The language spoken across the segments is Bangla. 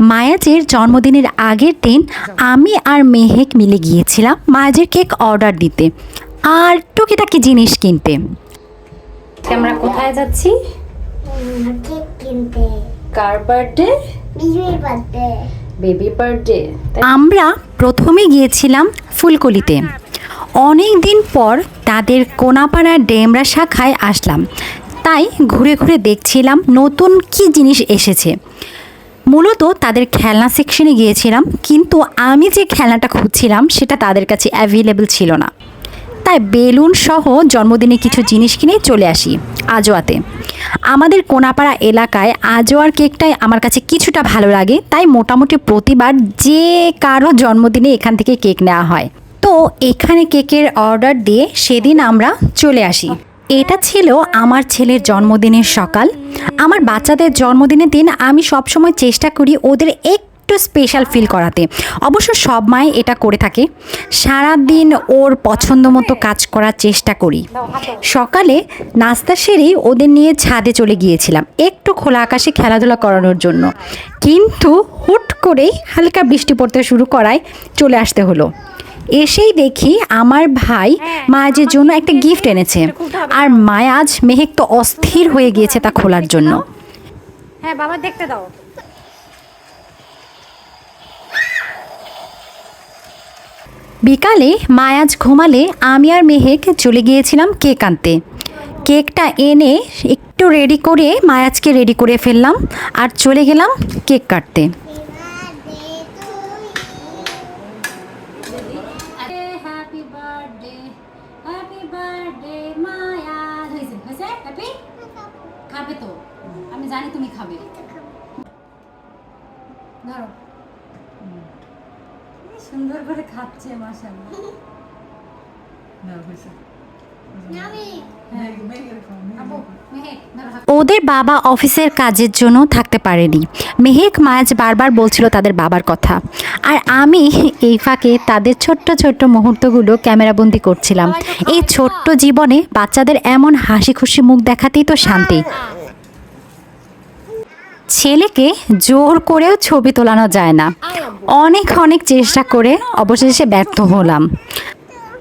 মায়াজের জন্মদিনের আগের দিন আমি আর মেহেক মিলে গিয়েছিলাম মায়াজের কেক অর্ডার দিতে আর টুকিটাকি জিনিস কিনতে। আমরা কোথায় যাচ্ছি? কেক কিনতে। কার বার্থডে? বেবির বার্থডে। Baby birthday. আমরা প্রথমে গিয়েছিলাম ফুলকলিতে। অনেক দিন পর তাদের কোনাপাড়ার ডেমরা শাখায় আসলাম, তাই ঘুরে ঘুরে দেখছিলাম নতুন কি জিনিস এসেছে। মূলত তাদের খেলনা সেকশনে গিয়েছিলাম, কিন্তু আমি যে খেলনাটা খুঁজছিলাম সেটা তাদের কাছে অ্যাভেলেবল ছিল না, তাই বেলুন সহ জন্মদিনে কিছু জিনিস কিনে চলে আসি আজোয়াতে। আমাদের কোনাপাড়া এলাকায় আজোয়ার কেকটাই আমার কাছে কিছুটা ভালো লাগে, তাই মোটামুটি প্রতিবার যে কারো জন্মদিনে এখান থেকে কেক নেওয়া হয়। তো এখানে কেকের অর্ডার দিয়ে সেদিন আমরা চলে আসি। এটা ছিল আমার ছেলের জন্মদিনের সকাল। আমার বাচ্চাদের জন্মদিনের দিন আমি সবসময় চেষ্টা করি ওদের একটু স্পেশাল ফিল করাতে। অবশ্য সব মাই এটা করে থাকে, সারাদিন ওর পছন্দ মতো কাজ করার চেষ্টা করি। সকালে নাস্তা সেরেই ওদের নিয়ে ছাদে চলে গিয়েছিলাম একটু খোলা আকাশে খেলাধুলা করানোর জন্য, কিন্তু হুট করেই হালকা বৃষ্টি পড়তে শুরু করায় চলে আসতে হলো। এসেই দেখি আমার ভাই মায়াজের জন্য একটা গিফট এনেছে, আর মায়াজ মেহেক তো অস্থির হয়ে গিয়েছে তা খোলার জন্য। হ্যাঁ বাবা দেখতে দাও। বিকালে মায়াজ ঘুমালে আমি আর মেহেক চলে গিয়েছিলাম কেক আনতে। কেকটা এনে একটু রেডি করে মায়াজকে রেডি করে ফেললাম আর চলে গেলাম কেক কাটতে। খাবে তো, আমি জানি তুমি খাবে। ধরো, সুন্দর করে খাচ্ছে মাশাআল্লাহ। ওদের বাবা অফিসের কাজের জন্য থাকতে পারেনি। মেহেক মায়াজ বারবার বলছিল তাদের বাবার কথা, আর আমি এই ফাঁকে তাদের ছোট্ট ছোট্ট মুহূর্তগুলো ক্যামেরাবন্দি করছিলাম। এই ছোট্ট জীবনে বাচ্চাদের এমন হাসি খুশি মুখ দেখাতেই তো শান্তি। ছেলেকে জোর করেও ছবি তোলানো যায় না, অনেক অনেক চেষ্টা করে অবশেষে ব্যর্থ হলাম।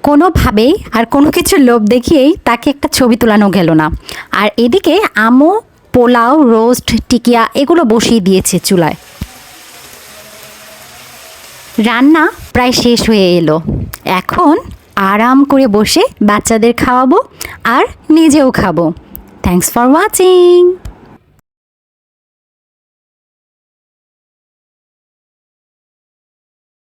কোনোভাবেই আর কোনো কিছুর লোভ দেখিয়েই তাকে একটা ছবি তোলানো গেল না। আর এদিকে আম্মু পোলাও, রোস্ট, টিকিয়া এগুলো বসিয়ে দিয়েছে চুলায়। রান্না প্রায় শেষ হয়ে এলো, এখন আরাম করে বসে বাচ্চাদের খাওয়াবো আর নিজেও খাবো। Thanks for watching.